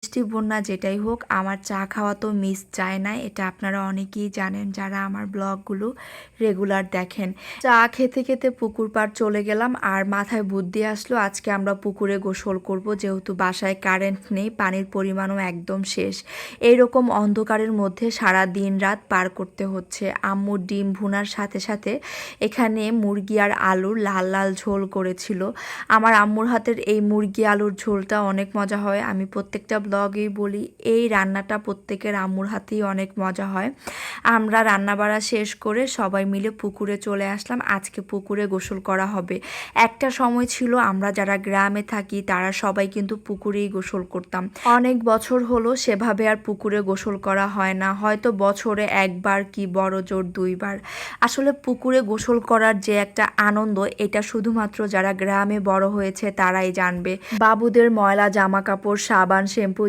বৃষ্টি বন্যা যেটাই হোক আমার চা খাওয়া তো মিস যায় না, এটা আপনারা অনেকেই জানেন যারা আমার ব্লগগুলো রেগুলার দেখেন। চা খেতে খেতে পুকুর পাড় চলে গেলাম, আর মাথায় বুদ্ধি আসলো আজকে আমরা পুকুরে গোসল করব, যেহেতু বাসায় কারেন্ট নেই, পানির পরিমাণও একদম শেষ। এইরকম অন্ধকারের মধ্যে সারা দিন রাত পার করতে হচ্ছে। আম্মুর ডিম ভুনার সাথে সাথে এখানে মুরগি আর আলুর লাল লাল ঝোল করেছিল। আমার আম্মুর হাতের এই মুরগি আলুর ঝোলটা অনেক মজা হয়, আমি প্রত্যেকটা ব্লগেই বলি এই রান্নাটা প্রত্যেকের আম্মুর হাতেই অনেক মজা হয়। আমরা রান্নাবাড়া শেষ করে সবাই মিলে পুকুরে চলে আসলাম, আজকে পুকুরে গোসল করা হবে। একটা সময় ছিল আমরা যারা গ্রামে থাকি তারা সবাই কিন্তু পুকুরেই গোসল করতাম। অনেক বছর হলো সেভাবে আর পুকুরে গোসল করা হয় না, হয়তো বছরে একবার কি বড় জোর দুইবার। আসলে পুকুরে গোসল করার যে একটা আনন্দ, এটা শুধুমাত্র যারা গ্রামে বড় হয়েছে তারাই জানবে। বাবুদের ময়লা জামা কাপড় সাবান শ্যাম্পু